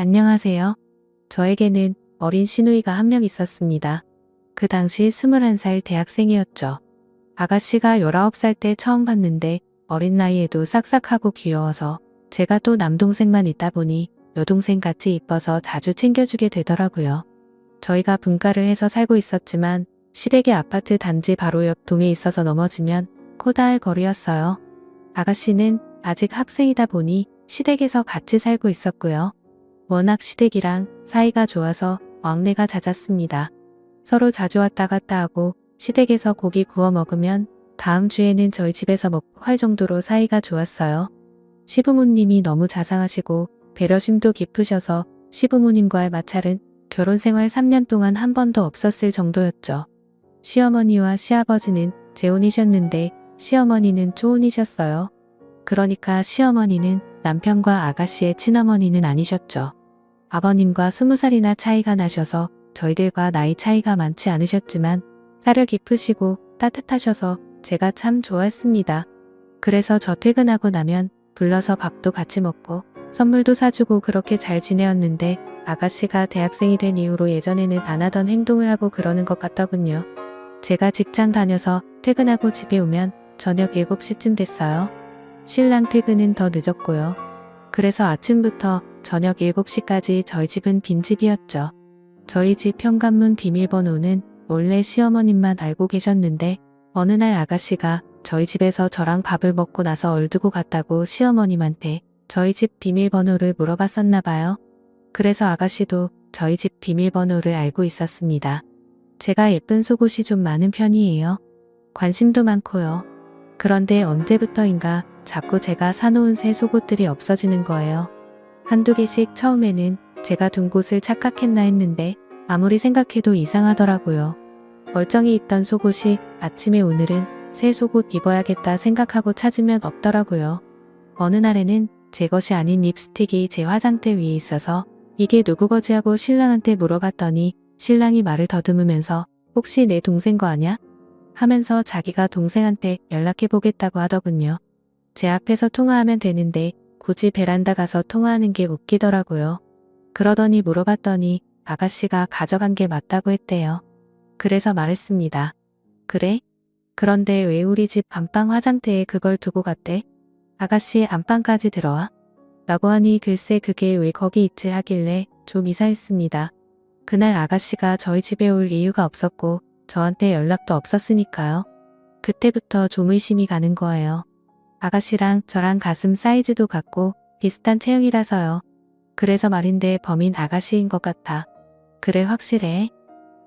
안녕하세요. 저에게는 어린 시누이가 한 명 있었습니다. 그 당시 21살 대학생이었죠. 아가씨가 19살 때 처음 봤는데 어린 나이에도 싹싹하고 귀여워서 제가 또 남동생만 있다 보니 여동생 같이 이뻐서 자주 챙겨주게 되더라고요. 저희가 분가를 해서 살고 있었지만 시댁의 아파트 단지 바로 옆 동에 있어서 넘어지면 코다할 거리였어요. 아가씨는 아직 학생이다 보니 시댁에서 같이 살고 있었고요. 워낙 시댁이랑 사이가 좋아서 왕래가 잦았습니다. 서로 자주 왔다 갔다 하고 시댁에서 고기 구워 먹으면 다음 주에는 저희 집에서 먹고 할 정도로 사이가 좋았어요. 시부모님이 너무 자상하시고 배려심도 깊으셔서 시부모님과의 마찰은 결혼 생활 3년 동안 한 번도 없었을 정도였죠. 시어머니와 시아버지는 재혼이셨는데 시어머니는 초혼이셨어요. 그러니까 시어머니는 남편과 아가씨의 친어머니는 아니셨죠. 아버님과 20살이나 차이가 나셔서 저희들과 나이 차이가 많지 않으셨지만 사려 깊으시고 따뜻하셔서 제가 참 좋아했습니다. 그래서 저 퇴근하고 나면 불러서 밥도 같이 먹고 선물도 사주고 그렇게 잘 지내었는데 아가씨가 대학생이 된 이후로 예전에는 안 하던 행동을 하고 그러는 것 같더군요. 제가 직장 다녀서 퇴근하고 집에 오면 저녁 7시쯤 됐어요. 신랑 퇴근은 더 늦었고요. 그래서 아침부터 저녁 7시까지 저희 집은 빈집이었죠. 저희 집 현관문 비밀번호는 원래 시어머님만 알고 계셨는데 어느 날 아가씨가 저희 집에서 저랑 밥을 먹고 나서 얼두고 갔다고 시어머님한테 저희 집 비밀번호를 물어봤었나 봐요. 그래서 아가씨도 저희 집 비밀번호를 알고 있었습니다. 제가 예쁜 속옷이 좀 많은 편이에요. 관심도 많고요. 그런데 언제부터인가 자꾸 제가 사놓은 새 속옷들이 없어지는 거예요. 한두 개씩 처음에는 제가 둔 곳을 착각했나 했는데 아무리 생각해도 이상하더라고요. 멀쩡히 있던 속옷이 아침에 오늘은 새 속옷 입어야겠다 생각하고 찾으면 없더라고요. 어느 날에는 제 것이 아닌 립스틱이 제 화장대 위에 있어서 이게 누구 거지 하고 신랑한테 물어봤더니 신랑이 말을 더듬으면서 혹시 내 동생 거 아냐? 하면서 자기가 동생한테 연락해보겠다고 하더군요. 제 앞에서 통화하면 되는데 굳이 베란다 가서 통화하는 게 웃기더라고요. 그러더니 물어봤더니 아가씨가 가져간 게 맞다고 했대요. 그래서 말했습니다. 그래? 그런데 왜 우리 집 안방 화장대에 그걸 두고 갔대? 아가씨 안방까지 들어와? 라고 하니 글쎄 그게 왜 거기 있지 하길래 좀 이상했습니다. 그날 아가씨가 저희 집에 올 이유가 없었고 저한테 연락도 없었으니까요. 그때부터 좀 의심이 가는 거예요. 아가씨랑 저랑 가슴 사이즈도 같고 비슷한 체형이라서요. 그래서 말인데 범인 아가씨인 것 같아. 그래 확실해?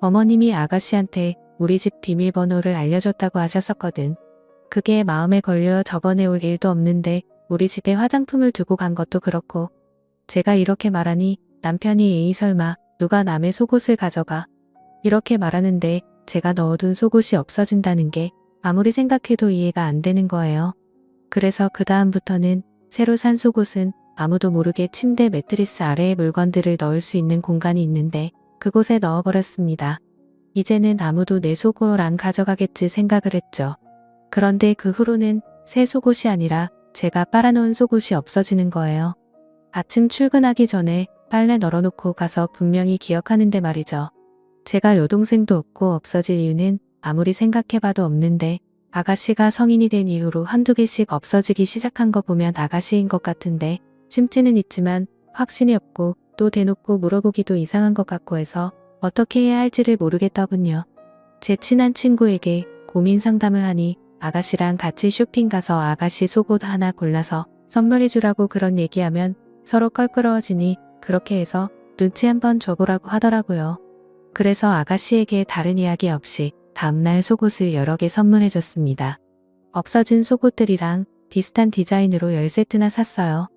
어머님이 아가씨한테 우리 집 비밀번호를 알려줬다고 하셨었거든. 그게 마음에 걸려 저번에 올 일도 없는데 우리 집에 화장품을 두고 간 것도 그렇고. 제가 이렇게 말하니 남편이 에이 설마 누가 남의 속옷을 가져가. 이렇게 말하는데 제가 넣어둔 속옷이 없어진다는 게 아무리 생각해도 이해가 안 되는 거예요. 그래서 그 다음부터는 새로 산 속옷은 아무도 모르게 침대 매트리스 아래에 물건들을 넣을 수 있는 공간이 있는데 그곳에 넣어버렸습니다. 이제는 아무도 내 속옷 안 가져가겠지 생각을 했죠. 그런데 그 후로는 새 속옷이 아니라 제가 빨아놓은 속옷이 없어지는 거예요. 아침 출근하기 전에 빨래 널어놓고 가서 분명히 기억하는데 말이죠. 제가 여동생도 없고 없어질 이유는 아무리 생각해봐도 없는데 아가씨가 성인이 된 이후로 한두 개씩 없어지기 시작한 거 보면 아가씨인 것 같은데 심지는 있지만 확신이 없고 또 대놓고 물어보기도 이상한 것 같고 해서 어떻게 해야 할지를 모르겠더군요. 제 친한 친구에게 고민 상담을 하니 아가씨랑 같이 쇼핑 가서 아가씨 속옷 하나 골라서 선물해주라고 그런 얘기하면 서로 껄끄러워지니 그렇게 해서 눈치 한번 줘보라고 하더라고요. 그래서 아가씨에게 다른 이야기 없이 다음날 속옷을 여러 개 선물해줬습니다. 없어진 속옷들이랑 비슷한 디자인으로 10세트나 샀어요.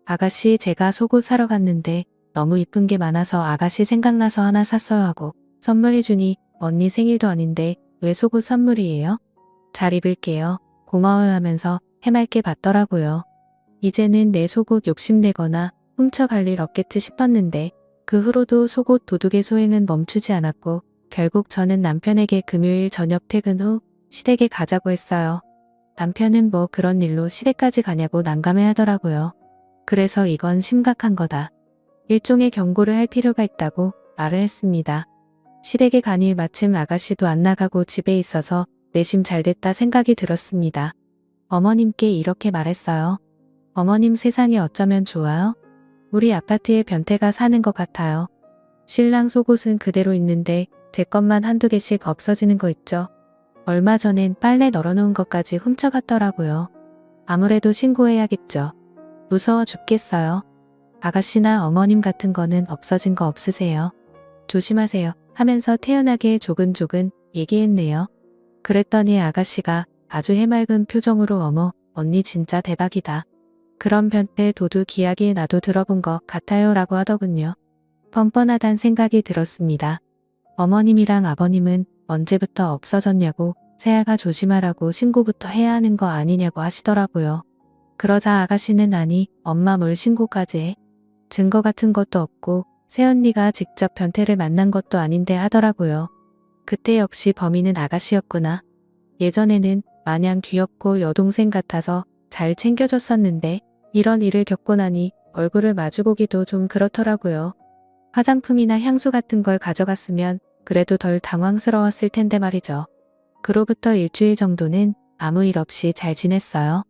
아가씨 제가 속옷 사러 갔는데 너무 이쁜 게 많아서 아가씨 생각나서 하나 샀어요 하고 선물해주니 언니 생일도 아닌데 왜 속옷 선물이에요? 잘 입을게요. 고마워요 하면서 해맑게 받더라고요. 이제는 내 속옷 욕심내거나 훔쳐갈 일 없겠지 싶었는데 그 후로도 속옷 도둑의 소행은 멈추지 않았고 결국 저는 남편에게 금요일 저녁 퇴근 후 시댁에 가자고 했어요. 남편은 뭐 그런 일로 시댁까지 가냐고 난감해 하더라고요. 그래서 이건 심각한 거다. 일종의 경고를 할 필요가 있다고 말을 했습니다. 시댁에 가니 마침 아가씨도 안 나가고 집에 있어서 내심 잘됐다 생각이 들었습니다. 어머님께 이렇게 말했어요. 어머님 세상에 어쩌면 좋아요? 우리 아파트에 변태가 사는 것 같아요. 신랑 속옷은 그대로 있는데 제 것만 한두 개씩 없어지는 거 있죠. 얼마 전엔 빨래 널어놓은 것까지 훔쳐갔더라고요. 아무래도 신고해야겠죠. 무서워 죽겠어요. 아가씨나 어머님 같은 거는 없어진 거 없으세요? 조심하세요 하면서 태연하게 조근조근 얘기했네요. 그랬더니 아가씨가 아주 해맑은 표정으로 어머 언니 진짜 대박이다. 그런 변태 도둑 이야기 나도 들어본 것 같아요 라고 하더군요. 뻔뻔하단 생각이 들었습니다. 어머님이랑 아버님은 언제부터 없어졌냐고 세아가 조심하라고 신고부터 해야 하는 거 아니냐고 하시더라고요. 그러자 아가씨는 아니 엄마 뭘 신고까지 해. 증거 같은 것도 없고 새언니가 직접 변태를 만난 것도 아닌데 하더라고요. 그때 역시 범인은 아가씨였구나. 예전에는 마냥 귀엽고 여동생 같아서 잘 챙겨줬었는데 이런 일을 겪고 나니 얼굴을 마주보기도 좀 그렇더라고요. 화장품이나 향수 같은 걸 가져갔으면 그래도 덜 당황스러웠을 텐데 말이죠. 그로부터 일주일 정도는 아무 일 없이 잘 지냈어요.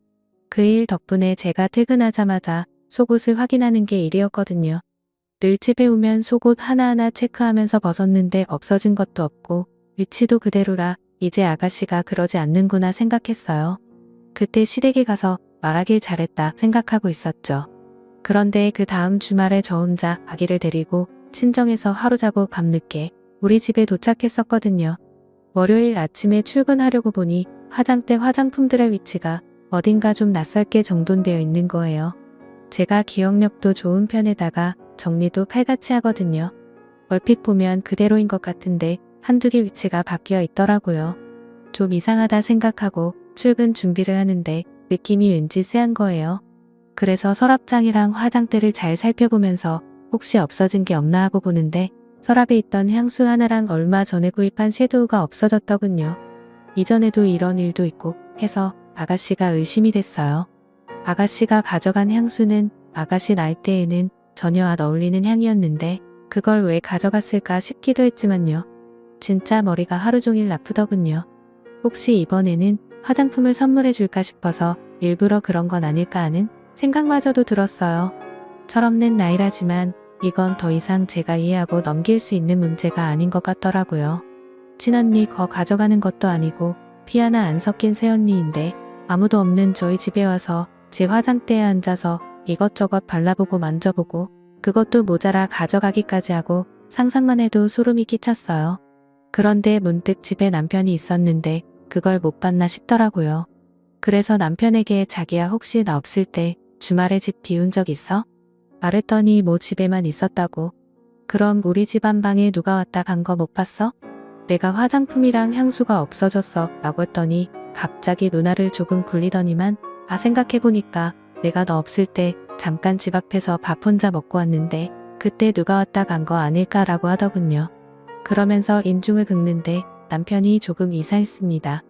그 일 덕분에 제가 퇴근하자마자 속옷을 확인하는 게 일이었거든요. 늘 집에 오면 속옷 하나하나 체크하면서 벗었는데 없어진 것도 없고 위치도 그대로라 이제 아가씨가 그러지 않는구나 생각했어요. 그때 시댁에 가서 말하길 잘했다 생각하고 있었죠. 그런데 그 다음 주말에 저 혼자 아기를 데리고 친정에서 하루 자고 밤늦게 우리 집에 도착했었거든요. 월요일 아침에 출근하려고 보니 화장대 화장품들의 위치가 어딘가 좀 낯설게 정돈되어 있는 거예요. 제가 기억력도 좋은 편에다가 정리도 칼같이 하거든요. 얼핏 보면 그대로인 것 같은데 한두 개 위치가 바뀌어 있더라고요. 좀 이상하다 생각하고 출근 준비를 하는데 느낌이 왠지 쎄한 거예요. 그래서 서랍장이랑 화장대를 잘 살펴보면서 혹시 없어진 게 없나 하고 보는데 서랍에 있던 향수 하나랑 얼마 전에 구입한 섀도우가 없어졌더군요. 이전에도 이런 일도 있고 해서 아가씨가 의심이 됐어요. 아가씨가 가져간 향수는 아가씨 나이대에는 전혀 안 어울리는 향이었는데 그걸 왜 가져갔을까 싶기도 했지만요. 진짜 머리가 하루 종일 아프더군요. 혹시 이번에는 화장품을 선물해 줄까 싶어서 일부러 그런 건 아닐까 하는 생각마저도 들었어요. 철없는 나이라지만 이건 더 이상 제가 이해하고 넘길 수 있는 문제가 아닌 것 같더라고요. 친언니 거 가져가는 것도 아니고 피 하나 안 섞인 새언니인데 아무도 없는 저희 집에 와서 제 화장대에 앉아서 이것저것 발라보고 만져보고 그것도 모자라 가져가기까지 하고 상상만 해도 소름이 끼쳤어요. 그런데 문득 집에 남편이 있었는데 그걸 못 봤나 싶더라고요. 그래서 남편에게 자기야 혹시 나 없을 때 주말에 집 비운 적 있어? 말했더니 뭐 집에만 있었다고. 그럼 우리 집 안방에 누가 왔다 간 거 못 봤어? 내가 화장품이랑 향수가 없어졌어 라고 했더니 갑자기 누나를 조금 굴리더니만 생각해보니까 내가 너 없을 때 잠깐 집 앞에서 밥 혼자 먹고 왔는데 그때 누가 왔다 간 거 아닐까라고 하더군요. 그러면서 인중을 긁는데 남편이 조금 이상했습니다.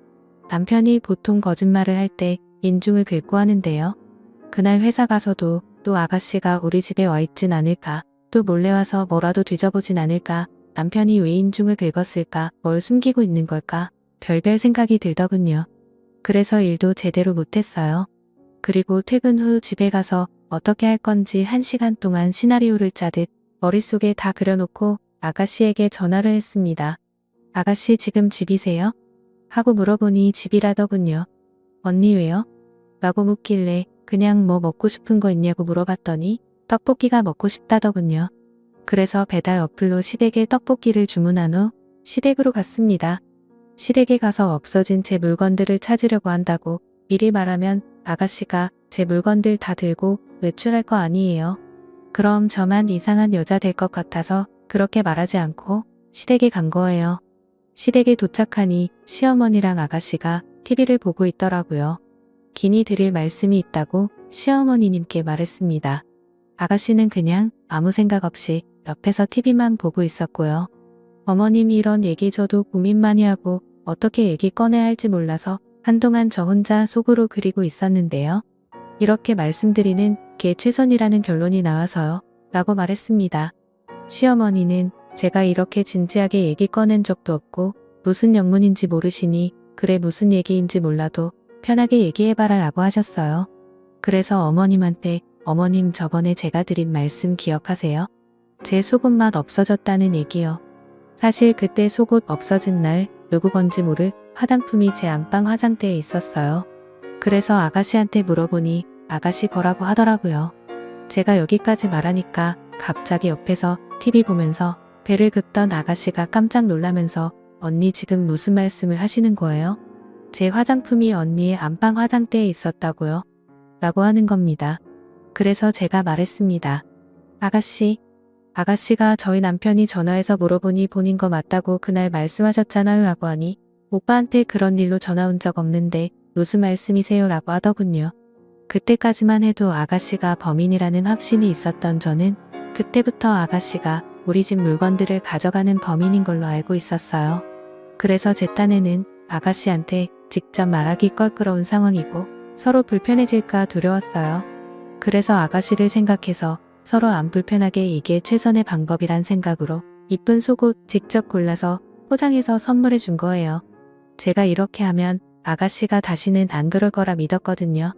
남편이 보통 거짓말을 할 때 인중을 긁고 하는데요. 그날 회사 가서도 또 아가씨가 우리 집에 와 있진 않을까, 또 몰래 와서 뭐라도 뒤져보진 않을까, 남편이 왜 인중을 긁었을까, 뭘 숨기고 있는 걸까, 별별 생각이 들더군요. 그래서 일도 제대로 못했어요. 그리고 퇴근 후 집에 가서 어떻게 할 건지 1시간 동안 시나리오를 짜듯 머릿속에 다 그려놓고 아가씨에게 전화를 했습니다. 아가씨 지금 집이세요? 하고 물어보니 집이라더군요. 언니 왜요? 라고 묻길래 그냥 뭐 먹고 싶은 거 있냐고 물어봤더니 떡볶이가 먹고 싶다더군요. 그래서 배달 어플로 시댁에 떡볶이를 주문한 후 시댁으로 갔습니다. 시댁에 가서 없어진 제 물건들을 찾으려고 한다고 미리 말하면 아가씨가 제 물건들 다 들고 외출할 거 아니에요. 그럼 저만 이상한 여자 될 것 같아서 그렇게 말하지 않고 시댁에 간 거예요. 시댁에 도착하니 시어머니랑 아가씨가 TV를 보고 있더라고요. 긴히 드릴 말씀이 있다고 시어머니님께 말했습니다. 아가씨는 그냥 아무 생각 없이 옆에서 TV만 보고 있었고요. 어머님이 이런 얘기 저도 고민 많이 하고 어떻게 얘기 꺼내야 할지 몰라서 한동안 저 혼자 속으로 그리고 있었는데요. 이렇게 말씀드리는 게 최선이라는 결론이 나와서요. 라고 말했습니다. 시어머니는 제가 이렇게 진지하게 얘기 꺼낸 적도 없고 무슨 영문인지 모르시니 그래 무슨 얘기인지 몰라도 편하게 얘기해봐라 라고 하셨어요. 그래서 어머님한테 어머님 저번에 제가 드린 말씀 기억하세요? 제 속옷맛 없어졌다는 얘기요. 사실 그때 속옷 없어진 날 누구 건지 모를 화장품이 제 안방 화장대에 있었어요. 그래서 아가씨한테 물어보니 아가씨 거라고 하더라고요. 제가 여기까지 말하니까 갑자기 옆에서 TV 보면서 배를 긋던 아가씨가 깜짝 놀라면서 언니 지금 무슨 말씀을 하시는 거예요? 제 화장품이 언니의 안방 화장대에 있었다고요? 라고 하는 겁니다. 그래서 제가 말했습니다. 아가씨가 저희 남편이 전화해서 물어보니 본인 거 맞다고 그날 말씀하셨잖아요 라고 하니 오빠한테 그런 일로 전화 온 적 없는데 무슨 말씀이세요 라고 하더군요. 그때까지만 해도 아가씨가 범인이라는 확신이 있었던 저는 그때부터 아가씨가 우리 집 물건들을 가져가는 범인인 걸로 알고 있었어요. 그래서 제 딴에는 아가씨한테 직접 말하기 껄끄러운 상황이고 서로 불편해질까 두려웠어요. 그래서 아가씨를 생각해서 서로 안 불편하게 이게 최선의 방법이란 생각으로 이쁜 속옷 직접 골라서 포장해서 선물해 준 거예요. 제가 이렇게 하면 아가씨가 다시는 안 그럴 거라 믿었거든요.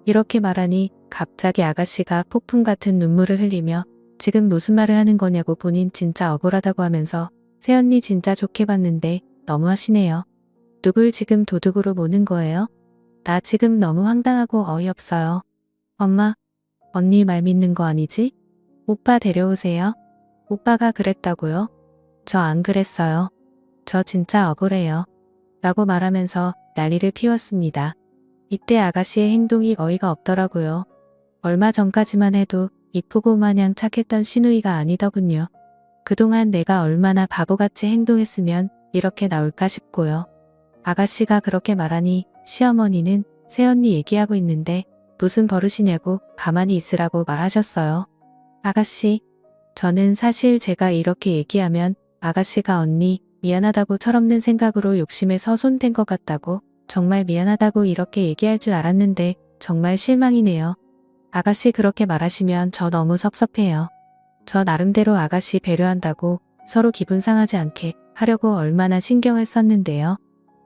이렇게 말하니 갑자기 아가씨가 폭풍 같은 눈물을 흘리며 지금 무슨 말을 하는 거냐고 본인 진짜 억울하다고 하면서 새언니 진짜 좋게 봤는데 너무 하시네요. 누굴 지금 도둑으로 모는 거예요? 나 지금 너무 황당하고 어이없어요. 엄마, 언니 말 믿는 거 아니지? 오빠 데려오세요. 오빠가 그랬다고요? 저 안 그랬어요. 저 진짜 억울해요. 라고 말하면서 난리를 피웠습니다. 이때 아가씨의 행동이 어이가 없더라고요. 얼마 전까지만 해도 이쁘고 마냥 착했던 시누이가 아니더군요. 그동안 내가 얼마나 바보같이 행동했으면 이렇게 나올까 싶고요. 아가씨가 그렇게 말하니 시어머니는 새언니 얘기하고 있는데 무슨 버릇이냐고 가만히 있으라고 말하셨어요. 아가씨, 저는 사실 제가 이렇게 얘기하면 아가씨가 언니 미안하다고 철없는 생각으로 욕심에서 손댄 것 같다고 정말 미안하다고 이렇게 얘기할 줄 알았는데 정말 실망이네요. 아가씨 그렇게 말하시면 저 너무 섭섭해요. 저 나름대로 아가씨 배려한다고 서로 기분 상하지 않게 하려고 얼마나 신경을 썼는데요.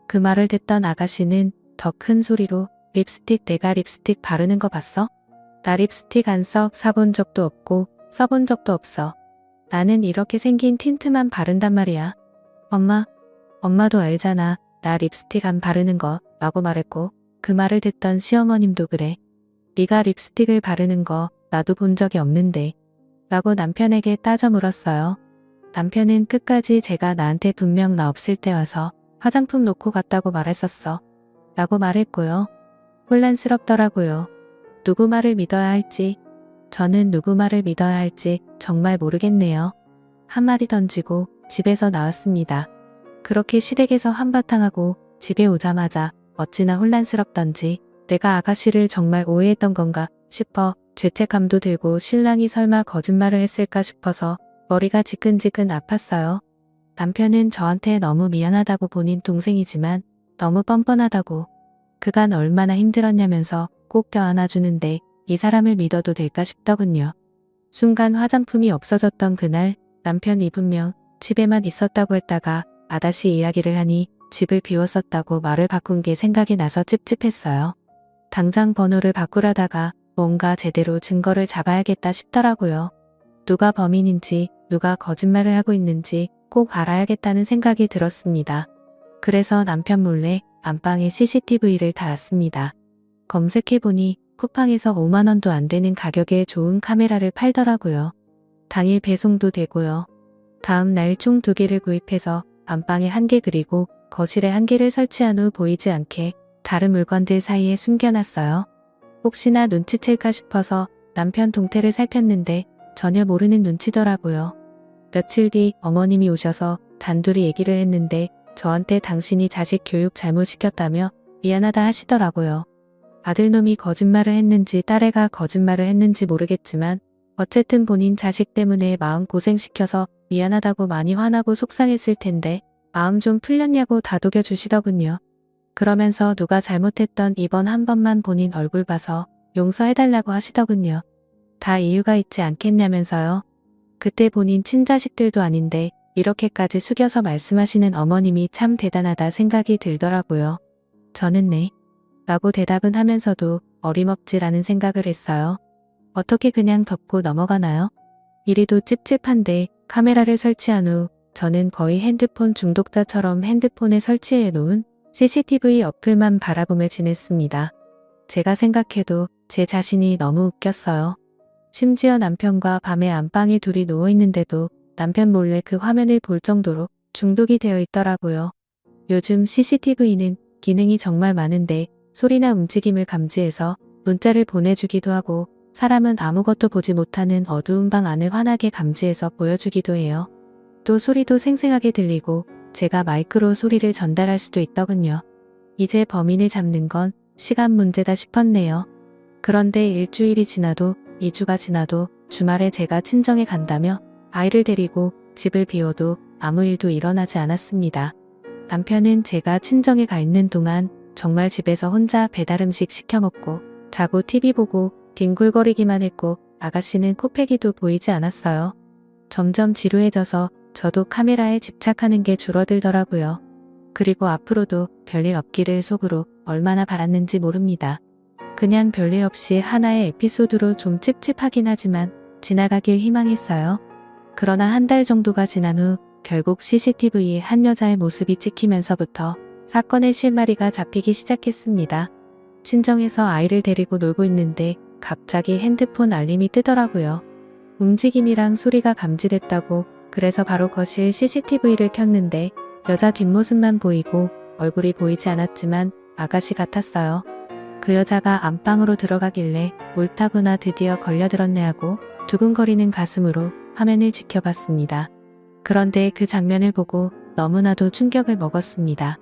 그 말을 듣던 아가씨는 더 큰 소리로 립스틱 내가 립스틱 바르는 거 봤어? 나 립스틱 안 사본 적도 없고 써본 적도 없어. 나는 이렇게 생긴 틴트만 바른단 말이야. 엄마도 알잖아. 나 립스틱 안 바르는 거 라고 말했고 그 말을 듣던 시어머님도 그래. 네가 립스틱을 바르는 거 나도 본 적이 없는데 라고 남편에게 따져 물었어요. 남편은 끝까지 제가 나한테 분명 나 없을 때 와서 화장품 놓고 갔다고 말했었어 라고 말했고요. 혼란스럽더라고요. 누구 말을 믿어야 할지 저는 누구 말을 믿어야 할지 정말 모르겠네요. 한마디 던지고 집에서 나왔습니다. 그렇게 시댁에서 한바탕 하고 집에 오자마자 어찌나 혼란스럽던지 내가 아가씨를 정말 오해했던 건가 싶어 죄책감도 들고 신랑이 설마 거짓말을 했을까 싶어서 머리가 지끈지끈 아팠어요. 남편은 저한테 너무 미안하다고 본인 동생이지만 너무 뻔뻔하다고 그간 얼마나 힘들었냐면서 꼭 껴안아주는데 이 사람을 믿어도 될까 싶더군요. 순간 화장품이 없어졌던 그날 남편이 분명 집에만 있었다고 했다가 아다시 이야기를 하니 집을 비웠었다고 말을 바꾼 게 생각이 나서 찝찝했어요. 당장 번호를 바꾸려다가 뭔가 제대로 증거를 잡아야겠다 싶더라고요. 누가 범인인지 누가 거짓말을 하고 있는지 꼭 알아야겠다는 생각이 들었습니다. 그래서 남편 몰래 안방에 CCTV를 달았습니다. 검색해보니 쿠팡에서 5만 원도 안 되는 가격에 좋은 카메라를 팔더라고요. 당일 배송도 되고요. 다음 날 총 2개를 구입해서 안방에 1개 그리고 거실에 1개를 설치한 후 보이지 않게 다른 물건들 사이에 숨겨놨어요. 혹시나 눈치챌까 싶어서 남편 동태를 살폈는데 전혀 모르는 눈치더라고요. 며칠 뒤 어머님이 오셔서 단둘이 얘기를 했는데 저한테 당신이 자식 교육 잘못시켰다며 미안하다 하시더라고요. 아들놈이 거짓말을 했는지 딸애가 거짓말을 했는지 모르겠지만 어쨌든 본인 자식 때문에 마음고생시켜서 미안하다고 많이 화나고 속상했을 텐데 마음 좀 풀렸냐고 다독여 주시더군요. 그러면서 누가 잘못했던 이번 한 번만 본인 얼굴 봐서 용서해달라고 하시더군요. 다 이유가 있지 않겠냐면서요. 그때 본인 친자식들도 아닌데 이렇게까지 숙여서 말씀하시는 어머님이 참 대단하다 생각이 들더라고요. 저는 네. 라고 대답은 하면서도 어림없지라는 생각을 했어요. 어떻게 그냥 덮고 넘어가나요? 이리도 찝찝한데 카메라를 설치한 후 저는 거의 핸드폰 중독자처럼 핸드폰에 설치해 놓은 CCTV 어플만 바라보며 지냈습니다. 제가 생각해도 제 자신이 너무 웃겼어요. 심지어 남편과 밤에 안방에 둘이 누워있는데도 남편 몰래 그 화면을 볼 정도로 중독이 되어 있더라고요. 요즘 CCTV는 기능이 정말 많은데 소리나 움직임을 감지해서 문자를 보내주기도 하고 사람은 아무것도 보지 못하는 어두운 방 안을 환하게 감지해서 보여주기도 해요. 또 소리도 생생하게 들리고 제가 마이크로 소리를 전달할 수도 있더군요. 이제 범인을 잡는 건 시간 문제다 싶었네요. 그런데 일주일이 지나도 2주가 지나도 주말에 제가 친정에 간다며 아이를 데리고 집을 비워도 아무 일도 일어나지 않았습니다. 남편은 제가 친정에 가 있는 동안 정말 집에서 혼자 배달음식 시켜 먹고 자고 TV 보고 뒹굴거리기만 했고 아가씨는 코빼기도 보이지 않았어요. 점점 지루해져서 저도 카메라에 집착하는 게 줄어들더라고요. 그리고 앞으로도 별일 없기를 속으로 얼마나 바랐는지 모릅니다. 그냥 별일 없이 하나의 에피소드로 좀 찝찝하긴 하지만 지나가길 희망했어요. 그러나 한 달 정도가 지난 후 결국 CCTV에 한 여자의 모습이 찍히면서부터 사건의 실마리가 잡히기 시작했습니다. 친정에서 아이를 데리고 놀고 있는데 갑자기 핸드폰 알림이 뜨더라고요. 움직임이랑 소리가 감지됐다고. 그래서 바로 거실 CCTV를 켰는데 여자 뒷모습만 보이고 얼굴이 보이지 않았지만 아가씨 같았어요. 그 여자가 안방으로 들어가길래 옳다구나 드디어 걸려들었네 하고 두근거리는 가슴으로 화면을 지켜봤습니다. 그런데 그 장면을 보고 너무나도 충격을 먹었습니다.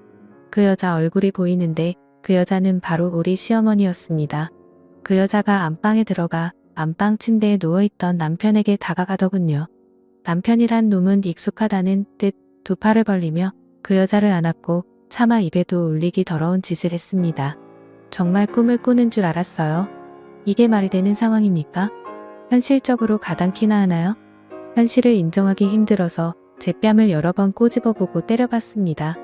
그 여자 얼굴이 보이는데 그 여자는 바로 우리 시어머니였습니다. 그 여자가 안방에 들어가 안방 침대에 누워있던 남편에게 다가가더군요. 남편이란 놈은 익숙하다는 듯 두 팔을 벌리며 그 여자를 안았고 차마 입에도 올리기 더러운 짓을 했습니다. 정말 꿈을 꾸는 줄 알았어요. 이게 말이 되는 상황입니까? 현실적으로 가당키나 하나요? 현실을 인정하기 힘들어서 제 뺨을 여러 번 꼬집어보고 때려봤습니다.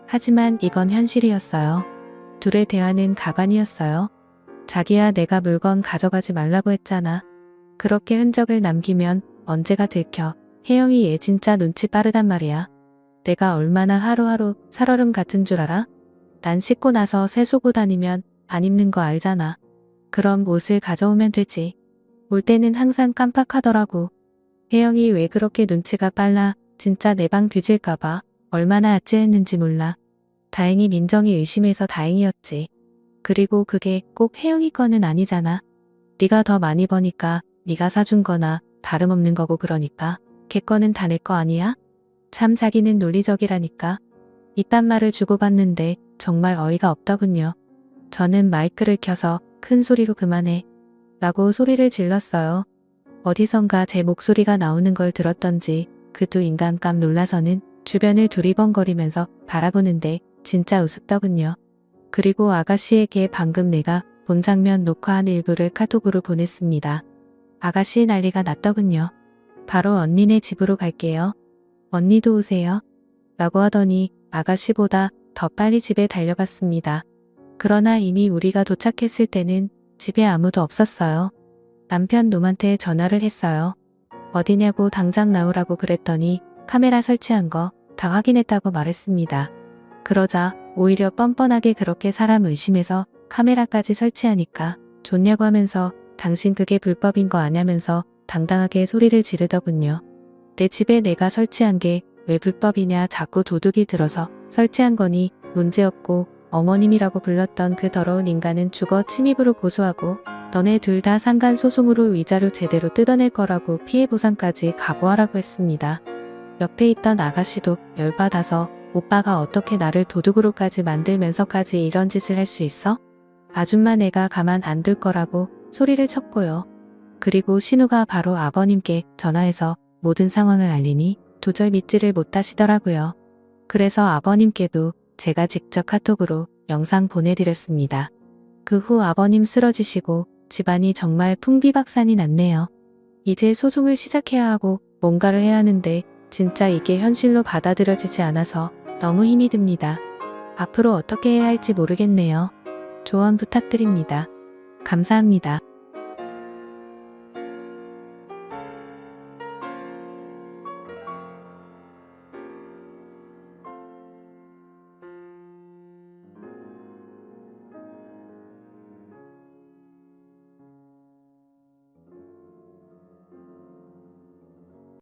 하지만 이건 현실이었어요. 둘의 대화는 가관이었어요. 자기야, 내가 물건 가져가지 말라고 했잖아. 그렇게 흔적을 남기면 언제가 들켜. 혜영이 얘 진짜 눈치 빠르단 말이야. 내가 얼마나 하루하루 살얼음 같은 줄 알아? 난 씻고 나서 세수고 다니면 안 입는 거 알잖아. 그럼 옷을 가져오면 되지. 올 때는 항상 깜빡하더라고. 혜영이 왜 그렇게 눈치가 빨라. 진짜 내 방 뒤질까봐 얼마나 아찔했는지 몰라. 다행히 민정이 의심해서 다행이었지. 그리고 그게 꼭 혜영이 거는 아니잖아. 네가 더 많이 버니까 네가 사준 거나 다름없는 거고 그러니까 걔 거는 다 내 거 아니야? 참 자기는 논리적이라니까. 이딴 말을 주고받는데 정말 어이가 없더군요. 저는 마이크를 켜서 큰 소리로 그만해 라고 소리를 질렀어요. 어디선가 제 목소리가 나오는 걸 들었던지 그 두 인간 깜 놀라서는 주변을 두리번거리면서 바라보는데 진짜 우습더군요. 그리고 아가씨에게 방금 내가 본 장면 녹화한 일부를 카톡으로 보냈습니다. 아가씨 난리가 났더군요. 바로 언니네 집으로 갈게요. 언니도 오세요. 라고 하더니 아가씨보다 더 빨리 집에 달려갔습니다. 그러나 이미 우리가 도착했을 때는 집에 아무도 없었어요. 남편 놈한테 전화를 했어요. 어디냐고 당장 나오라고 그랬더니 카메라 설치한 거 다 확인했다고 말했습니다. 그러자 오히려 뻔뻔하게 그렇게 사람 의심해서 카메라까지 설치하니까 좋냐고 하면서 당신 그게 불법인 거 아냐면서 당당하게 소리를 지르더군요. 내 집에 내가 설치한 게 왜 불법이냐 자꾸 도둑이 들어서 설치한 거니 문제없고 어머님이라고 불렀던 그 더러운 인간은 주거 침입으로 고소하고 너네 둘 다 상간소송으로 위자료 제대로 뜯어낼 거라고 피해보상까지 각오하라고 했습니다. 옆에 있던 아가씨도 열받아서 오빠가 어떻게 나를 도둑으로까지 만들면서까지 이런 짓을 할 수 있어? 아줌마 내가 가만 안 둘 거라고 소리를 쳤고요. 그리고 신우가 바로 아버님께 전화해서 모든 상황을 알리니 도저히 믿지를 못하시더라고요. 그래서 아버님께도 제가 직접 카톡으로 영상 보내드렸습니다. 그 후 아버님 쓰러지시고 집안이 정말 풍비박산이 났네요. 이제 소송을 시작해야 하고 뭔가를 해야 하는데 진짜 이게 현실로 받아들여지지 않아서 너무 힘이 듭니다. 앞으로 어떻게 해야 할지 모르겠네요. 조언 부탁드립니다. 감사합니다.